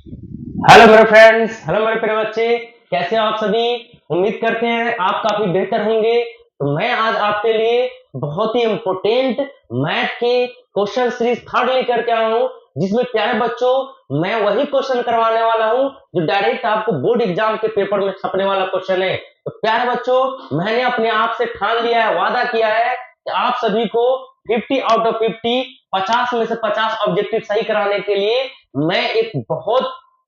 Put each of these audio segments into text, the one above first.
Hello मेरे friends, hello मेरे प्यारे बच्चे। कैसे हो आप सभी? उम्मीद करते हैं आप काफी बेहतर होंगे। तो मैं आज आपके लिए बहुत ही इम्पोर्टेंट मैथ के क्वेश्चन सीरीज थर्ड लेकर के आया हूँ, जिसमें प्यारे बच्चों मैं वही क्वेश्चन करवाने वाला हूँ जो डायरेक्ट आपको बोर्ड एग्जाम के पेपर में छपने वाला क्वेश्चन है। तो प्यारे बच्चों, मैंने अपने आप से ठान लिया है, वादा किया है कि आप सभी को 50 आउट ऑफ 50, 50 में से 50 ऑब्जेक्टिव सही कराने के लिए मैं एक बहुत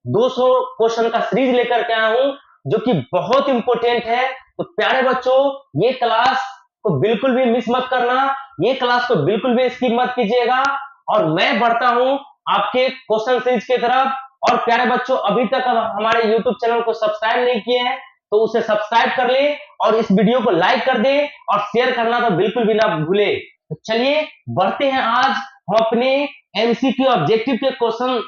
200 क्वेश्चन का सीरीज लेकर के आया हूं, जो कि बहुत इंपॉर्टेंट है। तो प्यारे बच्चों, ये क्लास को बिल्कुल भी मिस मत करना, ये क्लास को बिल्कुल भी स्किप मत कीजिएगा। और मैं बढ़ता हूं आपके क्वेश्चन सीरीज की तरफ। और प्यारे बच्चों, अभी तक हमारे यूट्यूब चैनल को सब्सक्राइब नहीं किए हैं तो उसे सब्सक्राइब कर ले और इस वीडियो को लाइक कर दे और शेयर करना तो बिल्कुल भी ना भूले। तो चलिए बढ़ते हैं, आज हम अपने एमसीक्यू ऑब्जेक्टिव के क्वेश्चन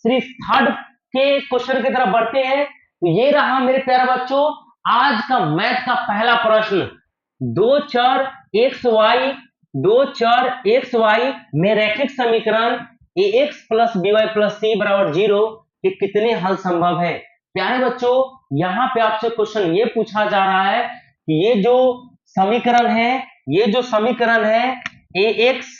सीरीज थर्ड के क्वेश्चन की तरफ बढ़ते हैं। तो ये रहा मेरे प्यारे बच्चों आज का मैथ का पहला प्रश्न। दो चर एक्स वाई दो चर एक्स वाई में रैखिक समीकरण a x plus b y plus c बराबर 0 के कितने हल संभव है? प्यारे बच्चों, यहाँ पे आपसे क्वेश्चन ये पूछा जा रहा है कि ये जो समीकरण है a x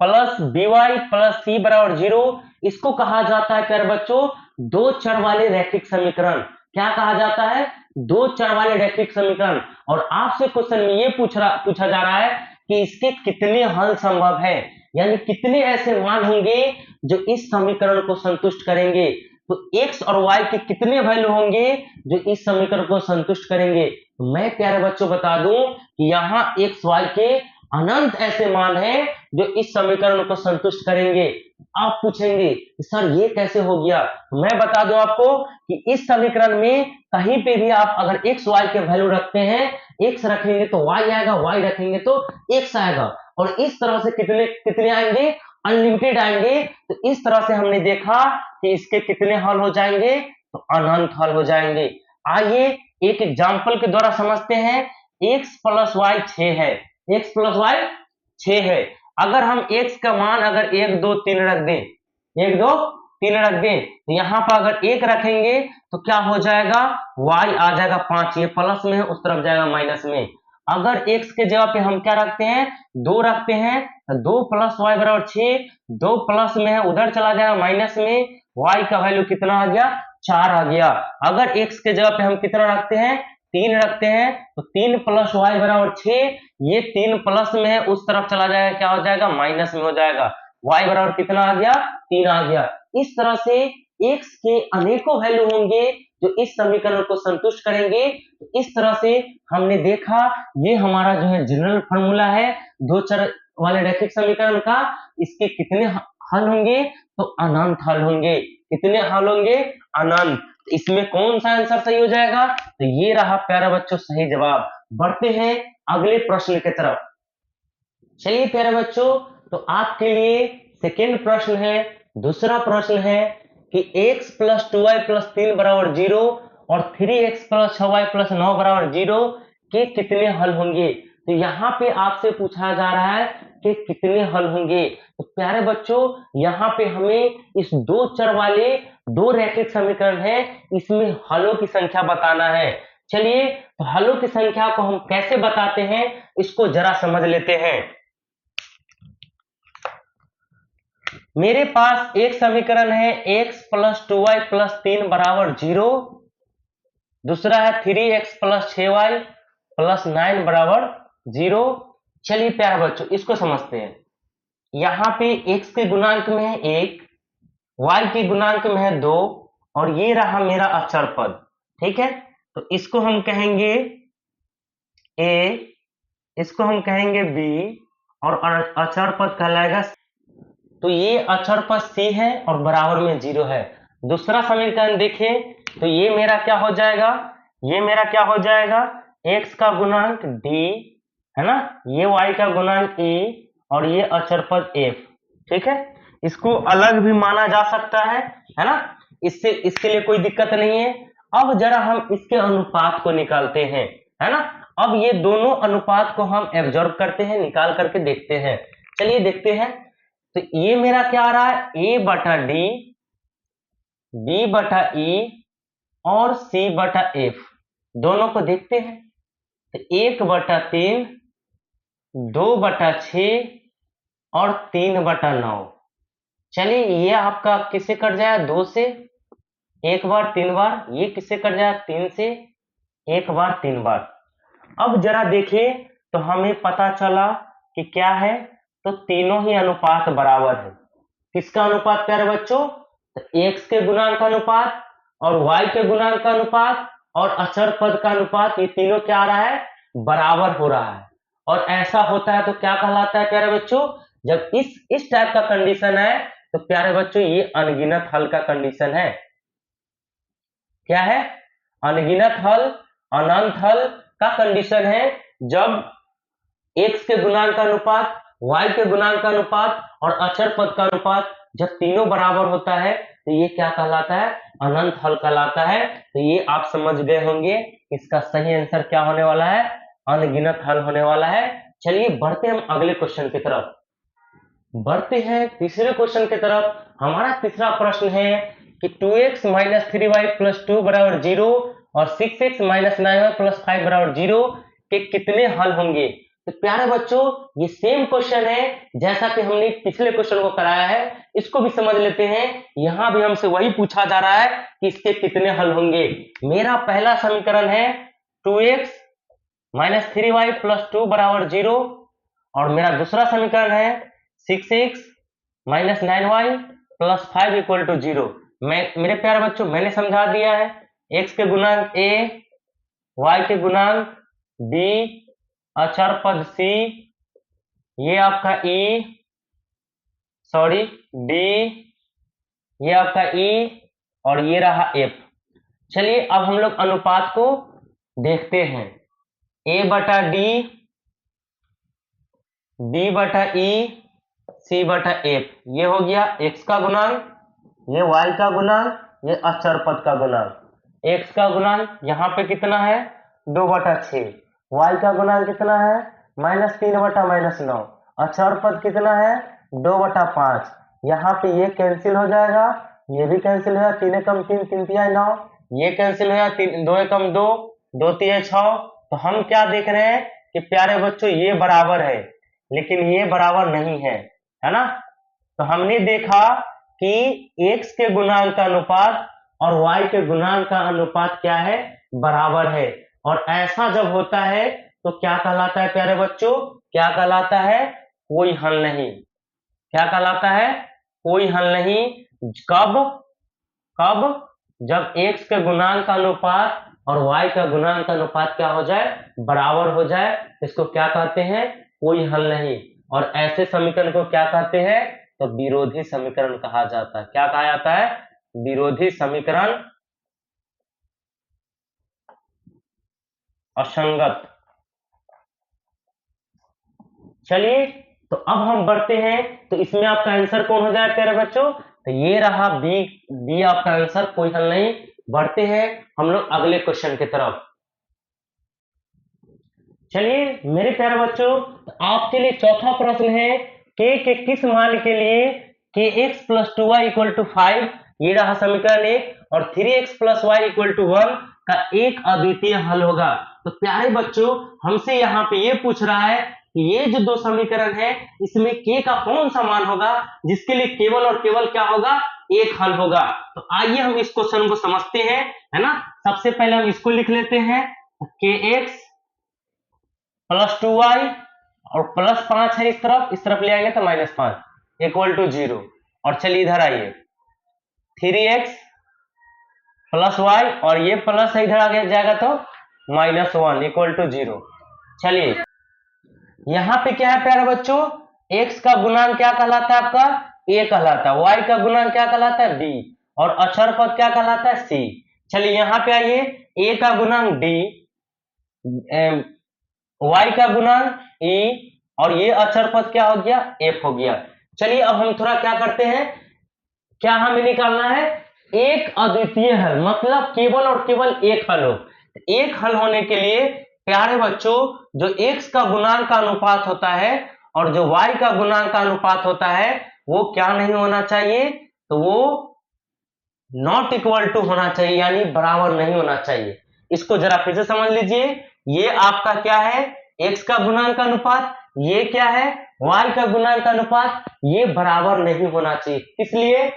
plus b y plus c बराबर 0, इसको कहा जाता है प्यारे बच्चों दो चर वाले रैखिक समीकरण। क्या कहा जाता है? दो चर वाले रैखिक समीकरण। और आपसे क्वेश्चन में ये पूछा जा रहा है कि इसके कितने हल संभव है, यानी कितने ऐसे मान होंगे जो इस समीकरण को संतुष्ट करेंगे। तो x और y के कितने वैल्यू होंगे जो इस समीकरण को संतुष्ट करेंगे? तो मैं प्यारे बच्चों बता दूं कि यहाँ x y के अनंत ऐसे मान हैं जो इस समीकरण को संतुष्ट करेंगे। आप पूछेंगे कि सर ये कैसे हो गया? तो मैं बता दूं आपको कि इस समीकरण में कहीं पे भी आप अगर x y के वैल्यू रखते हैं, x रखेंगे तो y आएगा, y रखेंगे तो x आएगा। और इस तरह से कितने कितने आएंगे? अनलिमिटेड आएंगे। तो इस तरह से हमने देखा कि इसके कितने हल हो जाएंगे? तो अनंत हल हो जाएंगे। आइए एक एग्जाम्पल के द्वारा समझते हैं। x प्लस वाई 6 है, x प्लस वाई 6 है। अगर हम x का मान अगर 1 2 3 रख दें, 1 2 3 रख दें, तो यहाँ पर अगर 1 रखेंगे तो क्या हो जाएगा? y आ जाएगा 5, ये प्लस में है, उस तरफ जाएगा माइनस में। अगर x के जगह पे हम क्या रखते हैं? 2 रखते हैं, तो 2 प्लस वाई बराबर 6, 2 प्लस में है उधर चला जाएगा माइनस में, y का वैल्यू कितना आ गया? 4 आ गया। अगर x के जगह पे हम कितना रखते हैं? 3 रखते हैं, तो 3 प्लस वाई बराबर 6, ये 3 प्लस में है उस तरफ चला जाएगा, क्या हो जाएगा? माइनस में हो जाएगा। y बराबर कितना आ गया? 3 आ गया। इस तरह से x के अनेकों वैल्यू होंगे जो इस समीकरण को संतुष्ट करेंगे। तो इस तरह से हमने देखा, ये हमारा जो है जनरल फॉर्मूला है दो चर वाले रैखिक समीकरण का। इसके कितने हल होंगे? तो अनंत हल होंगे। कितने हल होंगे? अनंत। इसमें कौन सा आंसर सही हो जाएगा? तो ये रहा प्यारा बच्चों सही जवाब। बढ़ते हैं अगले प्रश्न की तरफ। चलिए प्यारे बच्चों, तो आपके लिए सेकेंड प्रश्न है, दूसरा प्रश्न है कि x प्लस 2y प्लस 3 बराबर 0 और 3x प्लस 6y प्लस 9 बराबर 0 के कितने हल होंगे? तो यहाँ पे आपसे पूछा जा रहा है कि कितने हल होंगे। तो प्यारे बच्चों, यहाँ पे हमें इस दो चर वाले दो रैखिक समीकरण है, इसमें हलों की संख्या बताना है। चलिए, तो हलों की संख्या को हम कैसे बताते हैं इसको जरा समझ लेते हैं। मेरे पास एक समीकरण है x प्लस 2y प्लस 3 बराबर 0, दूसरा है 3x प्लस 6y प्लस 9 बराबर 0। चलिए प्यारे बच्चों इसको समझते हैं। यहाँ पे x के गुणांक में है 1, y के गुणांक में है 2 और ये रहा मेरा अचर पद। ठीक है, तो इसको हम कहेंगे a, इसको हम कहेंगे b और अचर पद कहलाएगा। तो ये अचर पद c है और बराबर में 0 है। दूसरा समीकरण देखें तो ये मेरा क्या हो जाएगा? ये मेरा क्या हो जाएगा? x का गुणांक d है ना, ये y का गुणांक e और ये अचर पद f। ठीक है, इसको अलग भी माना जा सकता है ना, इससे इसके लिए कोई दिक्कत नहीं है। अब जरा हम इसके अनुपात को निकालते हैं, है ना। अब ये दोनों अनुपात को हम एब्जॉर्ब करते हैं, निकाल करके देखते हैं। चलिए देखते हैं। तो ये मेरा क्या आ रहा है? a बटा डी बी बटा ई और सी बटा एफ, दोनों को देखते हैं। तो 1/3, 2/6 और 3/9। चलिए ये आपका किससे कट जाएगा? 2 से 1 बार 3 बार, ये किससे कट जाएगा? 3 से 1 बार 3 बार। अब जरा देखें तो हमें पता चला कि क्या है, तो तीनों ही अनुपात बराबर है। किसका अनुपात प्यारे बच्चों? तो x के गुणांक का अनुपात और y के गुणांक का अनुपात और अचर पद का अनुपात, ये तीनों क्या आ रहा है? बराबर हो रहा है। और ऐसा होता है तो क्या कहलाता है प्यारे बच्चों? जब इस टाइप का कंडीशन है तो प्यारे बच्चों ये अनगिनत हल का कंडीशन है। क्या है? अनगिनत हल, अनंत हल का कंडीशन है। जब x के गुणांक का अनुपात, y के गुणांक का अनुपात और अचर पद का अनुपात जब तीनों बराबर होता है तो ये क्या कहलाता है? अनंत हल कहलाता है। तो ये आप समझ गए होंगे इसका सही आंसर क्या होने वाला है? अनगिनत हल होने वाला है। चलिए बढ़ते हम अगले क्वेश्चन की तरफ। बढ़ते हैं तीसरे क्वेश्चन की तरफ। हमारा तीसरा प्रश्न है कि 2x - 3y + 2 = 0 और 6x - 9y + 5 = 0 के कितने हल होंगे? तो प्यारे बच्चों ये सेम क्वेश्चन है जैसा कि हमने पिछले क्वेश्चन को कराया है, इसको भी समझ लेते हैं। यहां भी हमसे वही पूछा जा रहा है कि इसके कितने हल होंगे। मेरा पहला समीकरण है 2x - 3y + 2 = 0 और मेरा दूसरा समीकरण है 6x - 9y + 5 = 0। मेरे प्यारे बच्चों मैंने समझा दिया है। x के गुणांक a, y के गुणांक b, अचर पद c, ये आपका d, ये आपका e और ये रहा f। चलिए अब हम लोग अनुपात को देखते हैं। a/d, b/e, c/f, ये हो गया x का गुणांक, ये y का गुणांक, ये अचर पद का गुणांक। x का गुणांक यहाँ पे कितना है? 2/6। y का गुणांक कितना है? -3/-9। अचर पद कितना है? 2/5। यहाँ पे ये कैंसिल हो जाएगा, ये भी कैंसिल हो जाएगा, 3 एकम 3, 3 तिहाई 9, ये कैंसिल हो जाएगा, 2 एकम 2, 2 तिहाई 6। तो हम क्या देख रहे हैं कि प्यारे बच्चों ये बराबर है, लेकिन ये बराबर नहीं है ना? तो हमने देखा कि x के गुणांक का अनुपात और y के गुणांक का अनुपात क्या है? बराबर है। और ऐसा जब होता है तो क्या कहलाता है प्यारे बच्चों? क्या कहलाता है? कोई हल नहीं। क्या कहलाता है? कोई हल नहीं। कब? जब x के गुणांक का अनुपात और y का गुणांक का अनुपात क्या हो जाए? बराबर हो जाए। इसको क्या कहते हैं? कोई हल नहीं। और ऐसे समीकरण को क्या कहते हैं? तो विरोधी समीकरण कहा जाता है। क्या कहा जाता है? विरोधी समीकरण, असंगत। चलिए तो अब हम बढ़ते हैं। तो इसमें आपका आंसर कौन हो जाए प्यारे बच्चों? तो ये रहा बी आपका आंसर, कोई हल नहीं। बढ़ते हैं हम लोग अगले क्वेश्चन की तरफ। चलिए मेरे प्यारे बच्चों आपके लिए चौथा प्रश्न है k के किस मान के लिए kx + 2y = 5, ये रहा समीकरण 1, और 3x + y = 1 का एक अद्वितीय हल होगा। तो प्यारे बच्चों हमसे यहाँ पे ये पूछ रहा है कि ये जो दो समीकरण है इसमें k का कौन सा मान होगा जिसके लिए केवल और केवल क्या होगा? एक हल होगा। तो आइए हम इस क्वेश्चन को समझते हैं, है ना? सबसे पहले हम इसको लिख लेते हैं, kx + 2y और +5 है इस तरफ ले आएंगे तो -5 = 0। और चलिए इधर आइए, 3x + y और ये प्लस है इधर आ जाएगा तो -1 = 0। चलिए यहाँ पे क्या है प्यारे बच्चों? x का गुणांक क्या कहलाता है? आपका a कहलाता है। y का गुणांक क्या कहलाता है? b। और अचर पद क्या कहलाता है? c। चलिए यहाँ पे आइए, a का गुणांक d, y का गुणांक e और ये अचर पद क्या हो गया? f हो गया। चलिए अब हम थोड़ा क्या करते हैं, क्या हमें निकालना है? एक अद्वितीय हल, मतलब केवल और केवल एक हल हो। एक हल होने के लिए प्यारे बच्चों जो x का गुणांक का अनुपात होता है और जो y का गुणांक का अनुपात होता है वो क्या नहीं होना चाहिए? तो वो नॉट इक्वल टू होना चाहिए, यानी बराबर नहीं होना चाहिए। इसको जरा फिर से समझ लीजिए, ये आपका क्या है, x का गुणांक का अनुपात, ये क्या है, y का गुणांक का अनुपात, ये बराबर नहीं होना चाहिए। इसलिए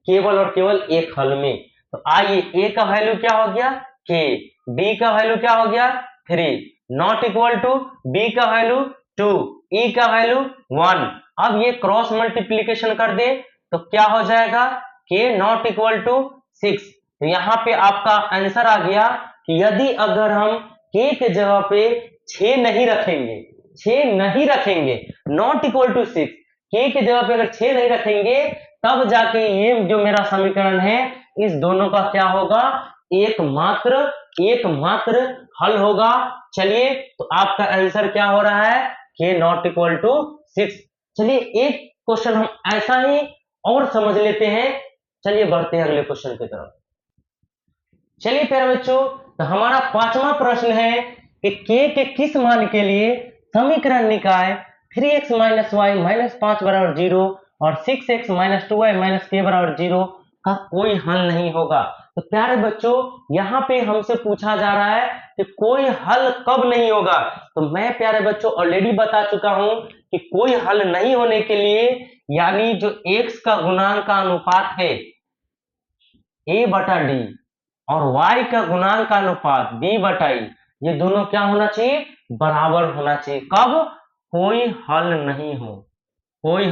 केवल और केवल एक हल में। तो आइए, a का वैल्यू क्या हो गया k, b का वैल्यू क्या हो गया 3, नॉट इक्वल टू b का वैल्यू 2, e का वैल्यू 1। अब ये क्रॉस मल्टीप्लीकेशन कर दे तो क्या हो जाएगा, k नॉट इक्वल टू 6। तो यहाँ पे आपका आंसर आ गया कि यदि अगर हम k के जगह पे 6 नहीं रखेंगे, 6 नहीं रखेंगे, नॉट इक्वल टू 6, k के जगह पे अगर 6 नहीं रखेंगे, तब जाके ये जो मेरा समीकरण है, इस दोनों का क्या होगा, एकमात्र हल होगा। चलिए, तो आपका आंसर क्या हो रहा है, k नॉट इक्वल टू 6। चलिए, एक क्वेश्चन हम ऐसा ही और समझ लेते हैं। चलिए बढ़ते हैं अगले क्वेश्चन की तरफ। चलिए प्यारे बच्चों, तो हमारा 5वां प्रश्न है कि k के किस मान के लिए समीकरण निकाय 3x माइनस वाई माइनस 5 बराबर 0 और 6x minus 2y minus k बराबर 0 का कोई हल नहीं होगा। तो प्यारे बच्चों, यहाँ पे हमसे पूछा जा रहा है कि कोई हल कब नहीं होगा। तो मैं प्यारे बच्चों ऑलरेडी बता चुका हूं कि कोई हल नहीं होने के लिए, यानी जो x का गुणांक का अनुपात है a बटा d और y का गुणांक का अनुपात b बटा ई, ये दोनों क्या होना चाहिए, बराबर होना चाहिए। कब, कोई हल नहीं हो, कोई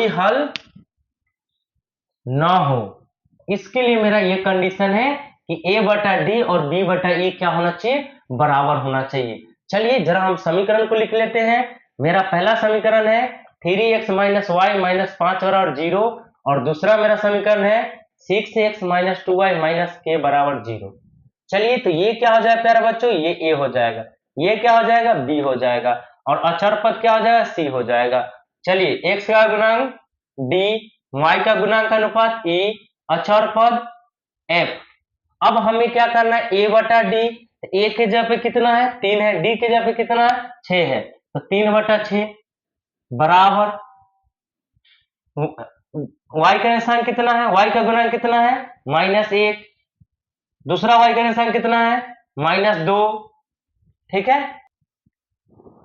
हल ना हो। इसके लिए मेरा ये कंडीशन है कि a बटा डी और b बटा ई क्या होना चाहिए, बराबर होना चाहिए। चलिए जरा हम समीकरण को लिख लेते हैं। मेरा पहला समीकरण है 3x माइनस वाई माइनस 5 बराबर 0 और दूसरा मेरा समीकरण है 6x minus 2y minus k बराबर 0। चलिए, तो ये क्या हो जाएगा प्यारे बच्चों, ये a हो जाएगा, ये क्या हो जाएगा, b हो जाएगा और अचर पद क्या हो जाएगा, c हो जाएगा। चलिए, x का गुणांक d, y का गुणांक का अनुपात e, अचर पद f। अब हमें क्या करना है, a बटा d, a के जगह पे कितना है, 3 है, d के जगह पे कितना है, 6 है, तो 3 बटा 6 बराबर y का निशान कितना है, y का गुणांक कितना है, -1, दूसरा y का निशान कितना है, -2। ठीक है।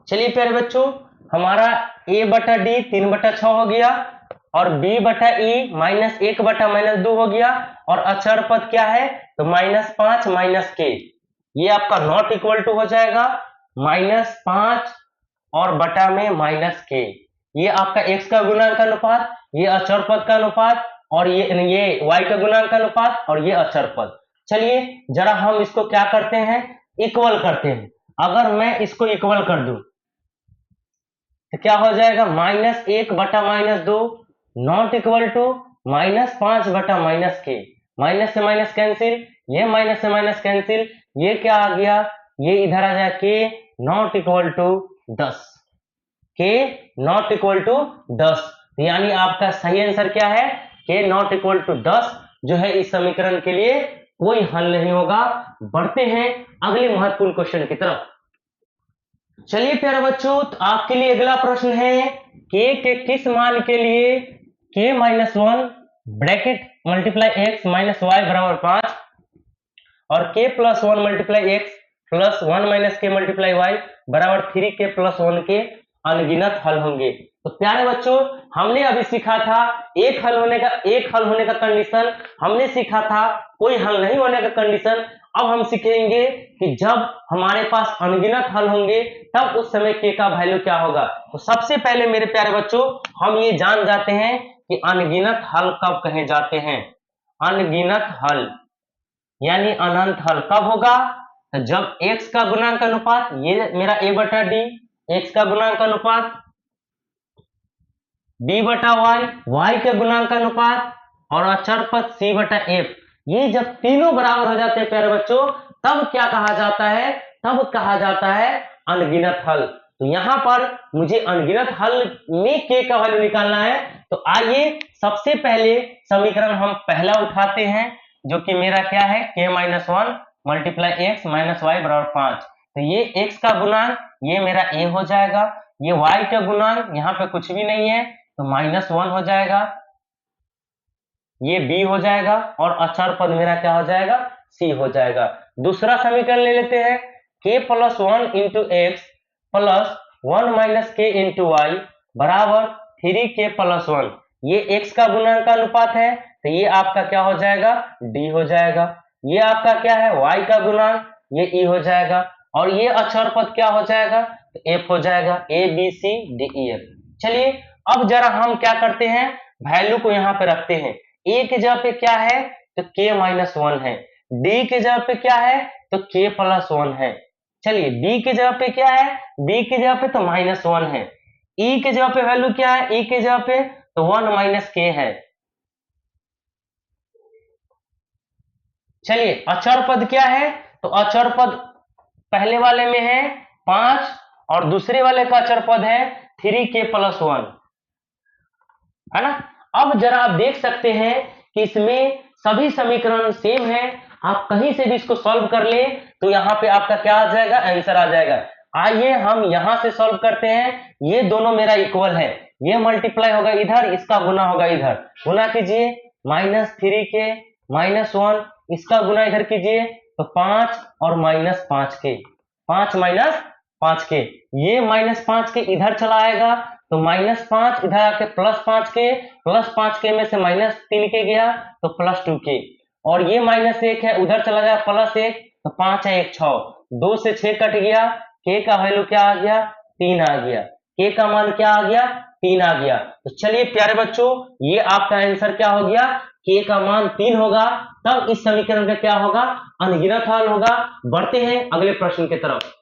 चलिए प्यारे बच्चों, हमारा a बटा d 3 बटा 6 हो गया और b बटा e -1 बटा -2 हो गया और अचर पद क्या है, तो -5 माइनस k। ये आपका नॉट इक्वल टू हो जाएगा -5 और बटा में -k। ये आपका x का गुणांक का अनुपात, ये अचर पद का अनुपात और ये y का गुणांक का अनुपात और ये अचर पद। चलिए जरा हम इसको क्या करते हैं, इक्वल करते हैं। अगर मैं इसको इक्वल कर दूं तो क्या हो जाएगा, -1 बटा -2 नॉट इक्वल टू -5 बटा -k। माइनस से माइनस कैंसिल, ये माइनस से माइनस कैंसिल, ये क्या आ गया, ये इधर आ जाए k not equal to 10, k not equal to 10। यानी आपका सही आंसर क्या है, k नॉट इक्वल टू 10 जो है इस समीकरण के लिए कोई हल नहीं होगा। बढ़ते हैं अगले महत्वपूर्ण क्वेश्चन की तरफ। चलिए प्यारे बच्चों, तो आपके लिए अगला प्रश्न है k के किस मान के लिए k minus 1 bracket multiply x minus y बराबर 5 और k plus 1 multiply x plus 1 minus k multiply y बराबर 3k प्लस 1 के अनगिनत हल होंगे। तो प्यारे बच्चों, हमने अभी सीखा था एक हल होने का कंडीशन, हमने सीखा था कोई हल नहीं होने का कंडीशन। अब हम सीखेंगे कि जब हमारे पास अनगिनत हल होंगे तब उस समय k का वैल्यू क्या होगा। तो सबसे पहले मेरे प्यारे बच्चों, हम ये जान जाते हैं कि अनगिनत हल कब कहे जाते हैं। अनगिनत हल यानी अनंत हल कब होगा, तो जब x का गुणांक अनुपात, ये मेरा a बटा d, x का गुणांक अनुपात b बटा y के गुणांक अनुपात और अचर पद c बटा f, ये जब तीनों बराबर हो जाते हैं प्यारे बच्चों, तब क्या कहा जाता है, तब कहा जाता है अनगिनत हल। तो यहां पर मुझे अनगिनत हल में k का वैल्यू निकालना है। तो आइए सबसे पहले समीकरण हम पहला उठाते हैं, जो कि मेरा क्या है, k minus 1 multiply x minus y बराबर 5। तो ये x का गुणांक, ये मेरा a हो जाएगा, ये y का गुणांक यहाँ पे कुछ भी नहीं है तो -1 हो जाएगा, ये b हो जाएगा और अचर पद मेरा क्या हो जाएगा, c हो जाएगा। दूसरा समीकरण ले लेते हैं, k plus 1 into x plus 1 minus के इंटू वाई बराबर 3k प्लस 1। ये x का गुणांक का अनुपात है तो ये आपका क्या हो जाएगा, d हो जाएगा। ये आपका क्या है, y का गुणांक, ये e हो जाएगा। और ये अचर पद क्या हो जाएगा, तो f हो जाएगा, a b c d e f। चलिए अब जरा हम क्या करते हैं, वैल्यू को यहाँ पे रखते हैं। a के जगह पे क्या है, तो k माइनस 1 है। d के जगह पे क्या है, तो k प्लस 1 है। चलिए b के जगह पे क्या है, b के जगह पे तो माइनस 1 है। e के जगह पे वैल्यू क्या है, e के जगह पे तो 1 माइनस k है। चलिए अचर पद क्या है, तो अचर पद पहले वाले में है 5 और दूसरे वाले का अचर पद है 3k प्लस 1, है ना। अब जरा आप देख सकते हैं कि इसमें सभी समीकरण सेम है। आप कहीं से भी इसको सॉल्व कर ले तो यहाँ पे आपका क्या आ जाएगा, आंसर आ जाएगा। आइए हम यहां से सॉल्व करते हैं। ये दोनों मेरा इक्वल है, ये मल्टीप्लाई होगा इधर, इसका गुना होगा इधर। गुना कीजिए, -3k माइनस 1, इसका गुना इधर कीजिए तो 5 और -5k, 5 माइनस 5k, ये -5k इधर चला आएगा तो -5 इधर आके +5k, +5k में से -3k गया तो +2k, और ये -1 है उधर चला गया +1 तो 5 है 1 6, 2 से 6 कट गया, k का वैल्यू क्या आ गया, 3 आ गया। k का मान क्या आ गया, 3 आ गया। तो चलिए प्यारे बच्चों, ये आपका आंसर क्या हो गया, k का मान 3 होगा। तब इस समीकरण का क्या होगा, अनगिनत हल होगा। बढ़ते हैं अगले प्रश्न की तरफ।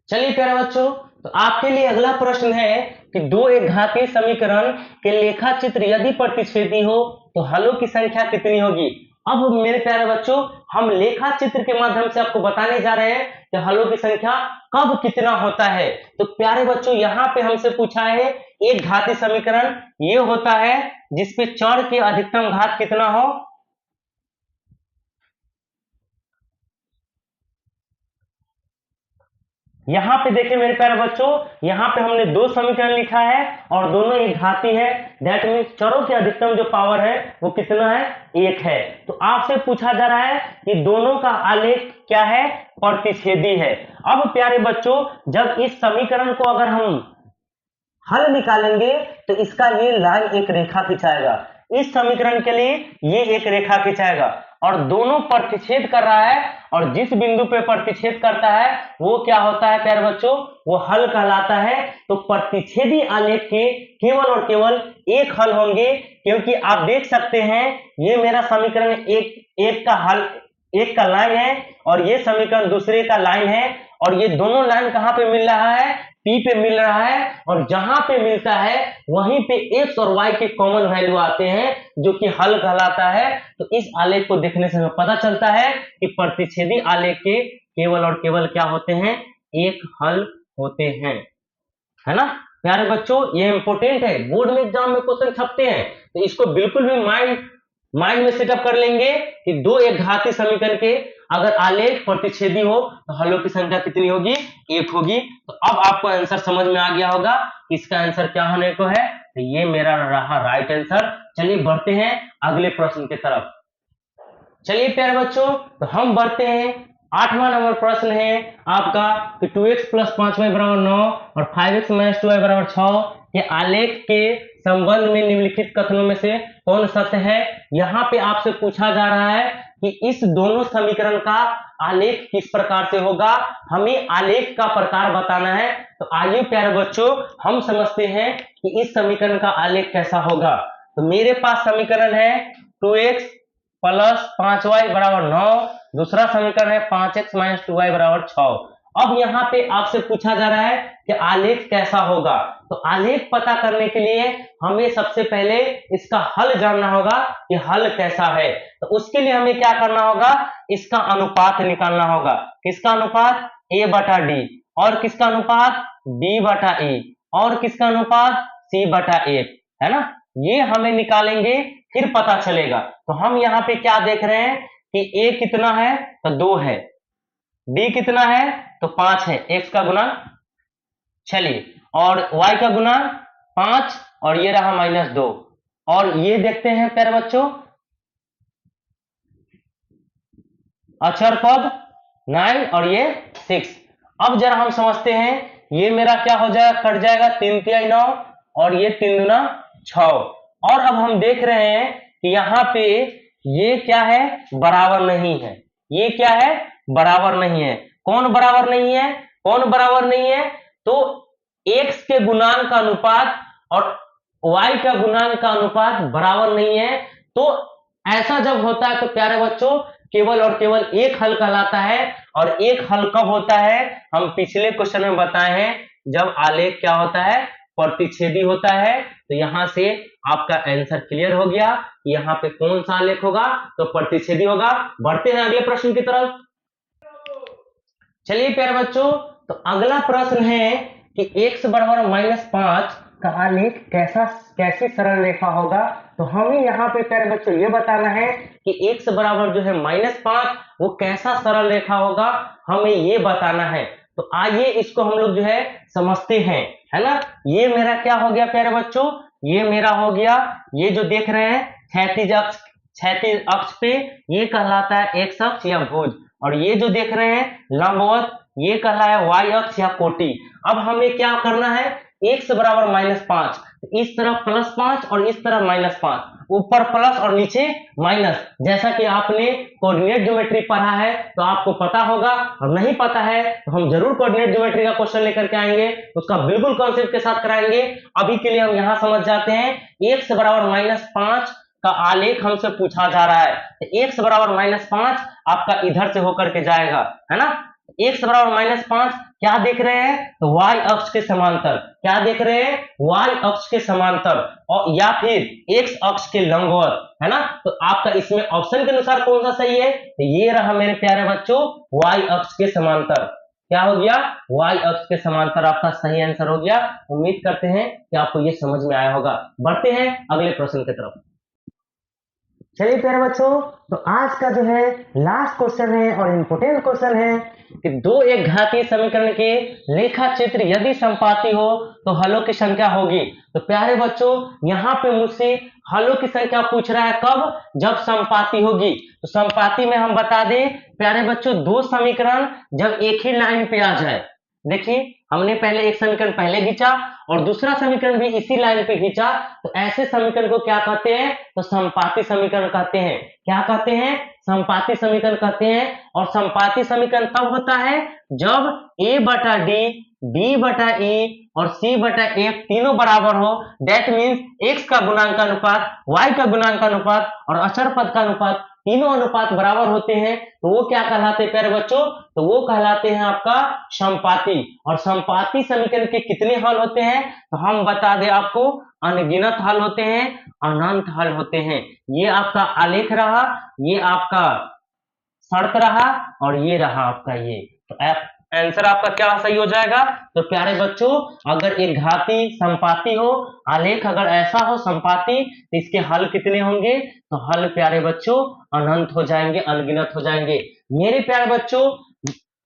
चलिए प्यारे बच्चों, तो आपके लिए अगला प्रश्न है कि दो एक घातीय समीकरण के लेखा चित्र यदि प्रतिच्छेदी हो तो हलों की संख्या कितनी होगी। अब मेरे प्यारे बच्चों, हम लेखा चित्र के माध्यम से आपको बताने जा रहे हैं कि हलों की संख्या कब कितना होता है। तो प्यारे बच्चों, यहाँ पे हमसे पूछा है एक घातीय समीकरण ये होता है जिसपे चर के अधिकतम घात कितना हो। यहाँ पे देखिए मेरे प्यारे बच्चों, यहाँ पे हमने दो समीकरण लिखा है और दोनों एक घाती है। दैट मीन्स चरों की अधिकतम जो पावर है वो कितना है, 1 है। तो आपसे पूछा जा रहा है कि दोनों का आलेख क्या है, प्रतिच्छेदी है। अब प्यारे बच्चों, जब इस समीकरण को अगर हम हल निकालेंगे तो इसका ये लाइन एक रेखा खिंचाएगा, इस समीकरण के लिए ये एक रेखा खिंचाएगा और दोनों प्रतिच्छेद कर रहा है, और जिस बिंदु पे प्रतिच्छेद करता है वो क्या होता है प्यारे बच्चों, वो हल कहलाता है। तो प्रतिच्छेदी आलेख के केवल और केवल एक हल होंगे, क्योंकि आप देख सकते हैं ये मेरा समीकरण एक का हल, एक का लाइन है और ये समीकरण दूसरे का लाइन है, और ये दोनों लाइन कहां पे मिल रहा है, P पे मिल रहा है, और जहां पे मिलता है वहीं पे x और y के कॉमन वैल्यू आते हैं जो कि हल कहलाता है। तो इस आलेख को देखने से हमें पता चलता है कि प्रतिच्छेदी आलेख के केवल और केवल क्या होते हैं, एक हल होते हैं, है ना। प्यारे बच्चों, ये इंपॉर्टेंट है, बोर्ड में एग्जाम में क्वेश्चन छपते हैं, तो इसको बिल्कुल भी माइंड में सेटअप कर लेंगे कि दो एक घातीय समीकरण के अगर आलेख प्रतिच्छेदी हो तो हलों की संख्या कितनी होगी, 1 होगी। तो अब आपको आंसर समझ में आ गया होगा कि इसका आंसर क्या होने को है, तो ये मेरा रहा राइट आंसर। चलिए बढ़ते हैं अगले प्रश्न की तरफ। चलिए प्यारे बच्चों, तो हम बढ़ते हैं। 8वां नंबर प्रश्न है आपका कि 2x प्लस 5y बराबर 9 और 5x माइनस 2y बराबर 6 के आलेख के संबंध में निम्नलिखित कथनों में से कौन सत्य है। यहाँ पे आपसे पूछा जा रहा है कि इस दोनों समीकरण का आलेख किस प्रकार से होगा, हमें आलेख का प्रकार बताना है। तो आइए प्यारे बच्चों, हम समझते हैं कि इस समीकरण का आलेख कैसा होगा। तो मेरे पास समीकरण है 2x प्लस 5y बराबर 9, दूसरा समीकरण है 5x माइनस 2y बराबर 6। अब यहाँ पे आपसे पूछा जा रहा है कि आलेख कैसा होगा। तो आलेख पता करने के लिए हमें सबसे पहले इसका हल जानना होगा कि हल कैसा है। तो उसके लिए हमें क्या करना होगा, इसका अनुपात निकालना होगा। किसका अनुपात, a बटा d, और किसका अनुपात b बटा e, और किसका अनुपात c बटा 1, है ना। ये हमें निकालेंगे फिर पता चलेगा। तो हम यहाँ पे क्या देख रहे हैं कि a कितना है, तो 2 है, b कितना है, तो 5 है, x का गुना, चलिए, और y का गुना 5, और ये रहा -2, और ये देखते हैं प्यारे बच्चों अक्षर पद 9 और ये 6। अब जरा हम समझते हैं, ये मेरा क्या हो जाएगा, कट जाएगा 3 तिहाई 9 और ये 3 दूना 6। और अब हम देख रहे हैं कि यहाँ पे ये क्या है, बराबर नहीं है। ये क्या है, बराबर नहीं है। कौन बराबर नहीं है, कौन बराबर नहीं है, तो x के गुणांक का अनुपात और y का गुणांक का अनुपात बराबर नहीं है। तो ऐसा जब होता है तो प्यारे बच्चों केवल और केवल एक हल कहलाता है। और एक हल कब होता है, हम पिछले क्वेश्चन में बताए हैं, जब आलेख क्या होता है, प्रतिच्छेदी होता है। तो यहां से आपका आंसर क्लियर हो गया, यहाँ पे कौन सा आलेख होगा, तो प्रतिच्छेदी होगा। बढ़ते हैं अगले प्रश्न की तरफ। चलिए प्यारे बच्चों, तो अगला प्रश्न है कि x बराबर -5 का आलेख कैसी सरल रेखा होगा। तो हमें यहाँ पे प्यारे बच्चों ये बताना है कि x बराबर जो है -5 वो कैसा सरल रेखा होगा, हमें ये बताना है। तो आइए इसको हम लोग जो है समझते हैं, है ना। ये मेरा क्या हो गया प्यारे बच्चों, ये मेरा हो गया, ये जो देख रहे हैं क्षैतिज अक्ष पे ये कहलाता है x अक्ष या भुज, और ये जो देख रहे हैं लंबवत ये कहलाता है y अक्ष या कोटि। अब हमें क्या करना है, x बराबर -5, इस तरफ +5 और इस तरफ -5, ऊपर प्लस और नीचे माइनस। जैसा कि आपने कोऑर्डिनेट ज्योमेट्री पढ़ा है तो आपको पता होगा, और नहीं पता है तो हम जरूर कोऑर्डिनेट ज्योमेट्री का क्वेश्चन लेकर के आएंगे, उसका बिल्कुल कॉन्सेप्ट के साथ कराएंगे। अभी के लिए हम यहां समझ जाते हैं, x बराबर -5 का आलेख हमसे पूछा जा रहा है। तो x बराबर -5 आपका इधर से होकर के जाएगा, है ना। x बराबर -5 क्या देख रहे हैं, तो y अक्ष के समांतर। क्या देख रहे हैं, y अक्ष के समांतर, और या फिर x अक्ष के लंबवत, है ना। तो आपका इसमें ऑप्शन के अनुसार कौन सा सही है, तो ये रहा मेरे प्यारे बच्चों y अक्ष के समांतर। क्या हो गया, y अक्ष के समांतर आपका सही आंसर हो गया। उम्मीद करते हैं कि आपको ये समझ में आया होगा। बढ़ते हैं अगले प्रश्न की तरफ। चलिए प्यारे बच्चों, तो आज का जो है लास्ट क्वेश्चन है और इम्पोर्टेंट क्वेश्चन है कि दो एक घातीय समीकरण के रेखा चित्र यदि समपाती हो तो हलों की संख्या होगी। तो प्यारे बच्चों यहाँ पे मुझसे हलों की संख्या पूछ रहा है, कब, जब समपाती होगी। तो समपाती में हम बता दें प्यारे बच्चों, दो समीकरण जब एक ही लाइन पे आ जाए। देखिए हमने पहले एक समीकरण पहले खींचा और दूसरा समीकरण भी इसी लाइन पे खींचा, तो ऐसे समीकरण को क्या कहते हैं, तो समपाती समीकरण कहते हैं। क्या कहते हैं, समपाती समीकरण कहते हैं। और समपाती समीकरण तब होता है जब a बटा d, b बटा e और c बटा f तीनों बराबर हो। दैट मीन्स x का गुणांक अनुपात, y का गुणांक अनुपात और अचर पद का अनुपात तीनों अनुपात बराबर होते हैं। तो वो क्या कहलाते हैं प्यारे बच्चों, तो वो कहलाते हैं आपका समपाती। और समपाती समीकरण के कितने हल होते हैं, तो हम बता दें आपको, अनगिनत हल होते हैं, अनंत हल होते हैं। ये आपका आलेख रहा, ये आपका शर्त रहा, और ये रहा आपका ये। तो आंसर आपका क्या सही हो जाएगा, तो प्यारे बच्चों अगर एक घाती समपाती हो, आलेख अगर ऐसा हो समपाती, तो इसके हल कितने होंगे, तो हल प्यारे बच्चों अनंत हो जाएंगे, अनगिनत हो जाएंगे। मेरे प्यारे बच्चों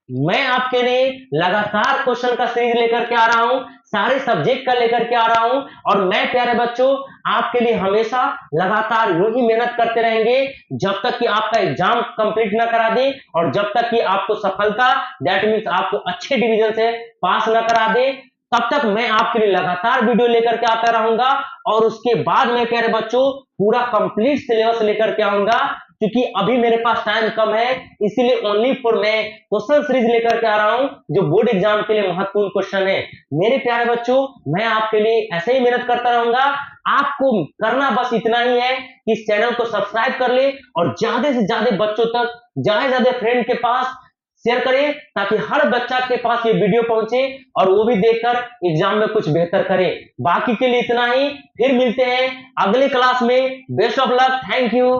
मैं आपके लिए लगातार क्वेश्चन का सीरीज लेकर के आ रहा हूं, सारे सब्जेक्ट का लेकर के आ रहा हूं, और मैं प्यारे बच्चों आपके लिए हमेशा लगातार यूं ही मेहनत करते रहेंगे जब तक कि आपका एग्जाम कंप्लीट ना करा दे, और जब तक कि आपको सफलता, दैट मीन्स आपको अच्छे डिवीजन से पास ना करा दे, तब तक मैं आपके लिए लगातार वीडियो लेकर के आता रहूंगा। और उसके बाद मैं प्यारे बच्चों पूरा कंप्लीट सिलेबस लेकर के आऊंगा, क्योंकि अभी मेरे पास टाइम कम है, इसीलिए ओनली फॉर मैं क्वेश्चन सीरीज लेकर के आ रहा हूं जो बोर्ड एग्जाम के लिए महत्वपूर्ण क्वेश्चन है। मेरे प्यारे बच्चों मैं आपके लिए ऐसे ही मेहनत करता रहूंगा। आपको करना बस इतना ही है कि इस चैनल को सब्सक्राइब कर ले और ज्यादा से ज्यादा बच्चों तक, ज्यादा फ्रेंड के पास शेयर करें, ताकि हर बच्चा के पास ये वीडियो पहुंचे और वो भी देखकर एग्जाम में कुछ बेहतर करे। बाकी के लिए इतना ही, फिर मिलते हैं अगले क्लास में। Best of luck, thank you.